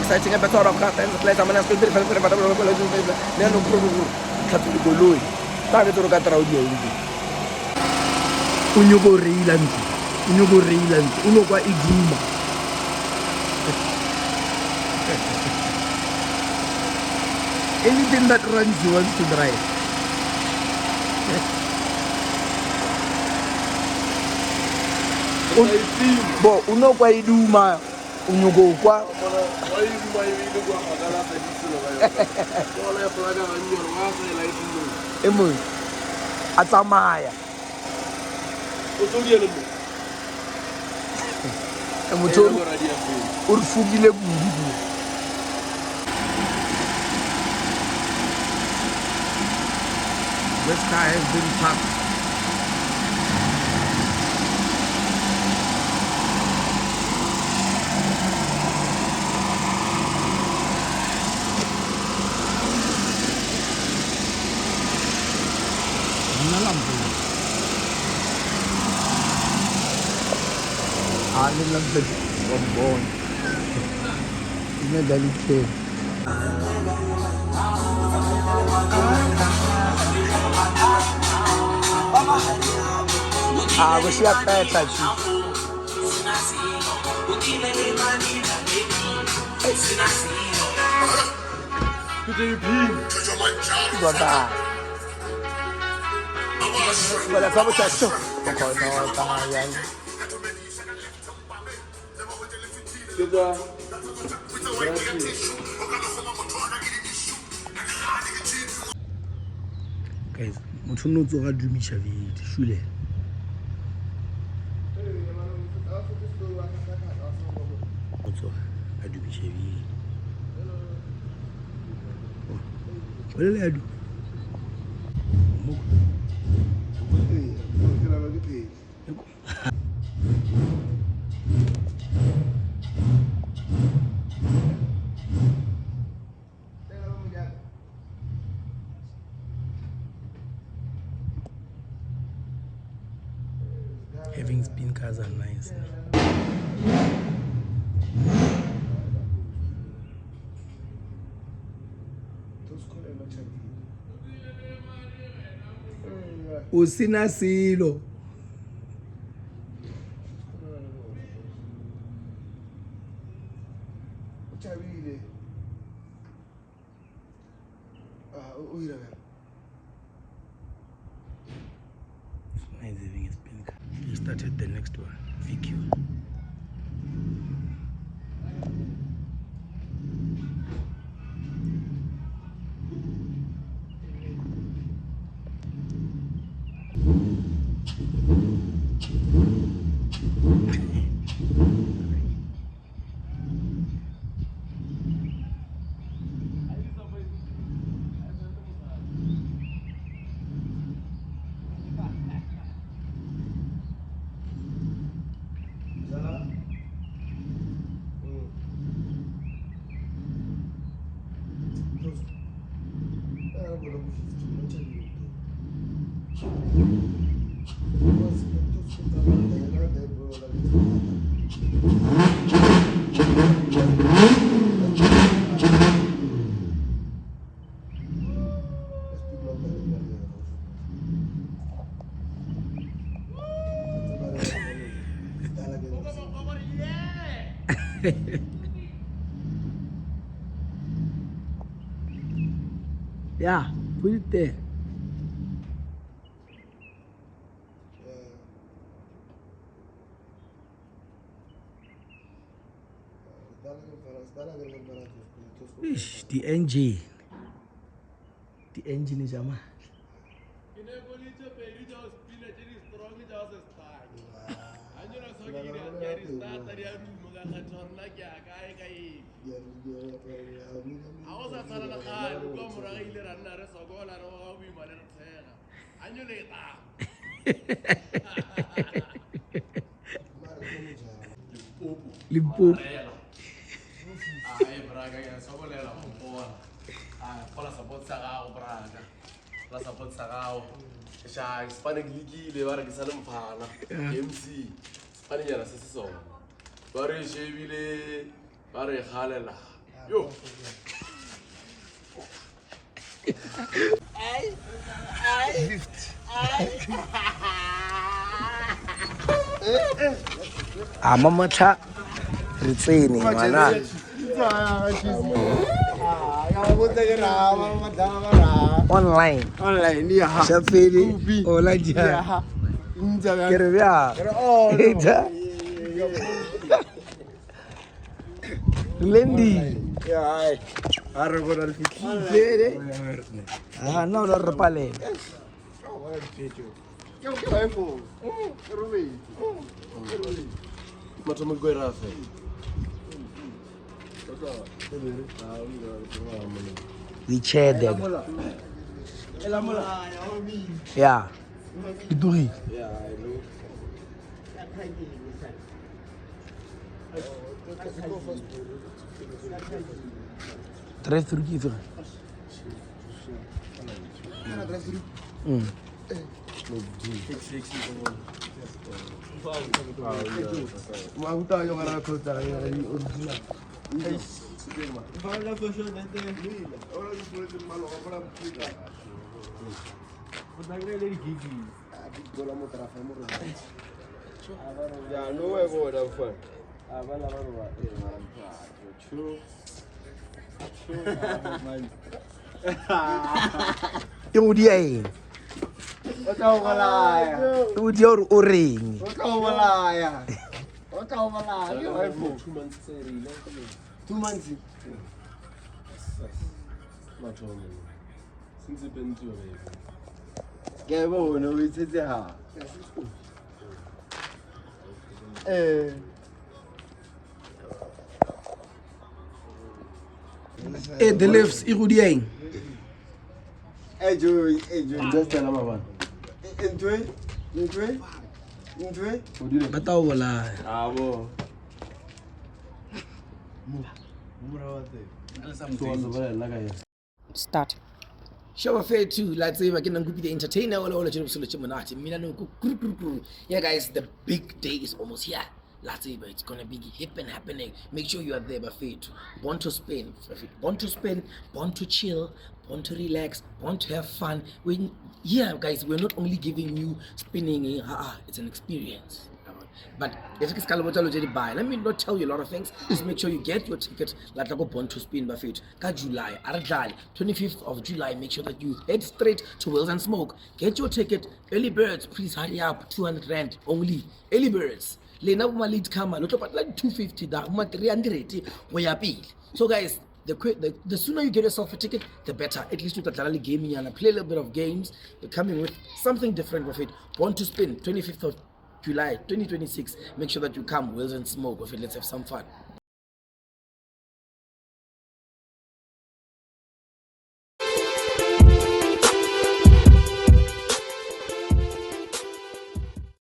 exciting episode of Katra and the place. I'm going to speak to the film. No problem. Katra the Goloi. Tare to Katra audio. Unyugo Reiland. Unyugo Reiland. Unoka Iduma. Anything that runs, he wants to drive. Bo unoka Iduma. Unyugo kwa. Emo atsamaya emotho o re fukile kudu this car has been parked. Alin lang sa bombon. Inagalit siya. Gusto siya peta siya. Bye-bye. Wala pa mo siya. Okay, no, tanga yan. Guys, motho no tsoga dumisha video shule. Motho a dumisha video. Wala le adu. Having spin cars are nice. Usina silo. Nice having a spin car. We started the next one, VQ. Yeah, put it there. Ish, the engine is a man. Limpopo. La support Sahur braga. La support Sahur. Sha Hispanic League le ba re ke sa le mphana. MC. Spanish yana se se sona. Ba re shebile ba re khalela. Yo. Amamata Ritsini, mana. Online. Online, yeah. Shafiri. Ola dia. Kerja. Eta. Lendi. Yeah, I remember the Ah, no lo repale. Matomiko irafe. We chair there. Yeah. Iduri. Yeah, I know. Tres truquito. Yeah, no way for that fun. Yung dia. What's over there? Yung dia oring. What's over there? What's over there? 2 months. 2 months. Matomo. Since you've been to it. Get over, no, it's a The lifts, irudieng. Hey, Joey, Just tell them about enjoy. Bataw wala. Ah, bo. Start. Show fair too. Let's say we're going to be the entertainer. Yeah, guys, the big day is almost here. Let's say it's gonna be hip and happening. Make sure you are there, Buffet. Born to spin, born to chill, born to relax, born to have fun. Guys, we're not only giving you spinning. It's an experience. But if it's buy, let me not tell you a lot of things. Just make sure you get your ticket. Like go Born to Spin Buffet. July, 25th of July. Make sure that you head straight to Wheels and Smoke. Get your ticket. Early birds, please hurry up. 200 rand only. Early birds. Lena lead camera. Not about like 250. That 300. So guys, the sooner you get yourself a ticket, the better. At least you can gaming and play a little bit of games. You're coming with something different with it. Born to Spin, 25th of July 2026. Make sure that you come, Wheels and Smoke with it. Let's have some fun.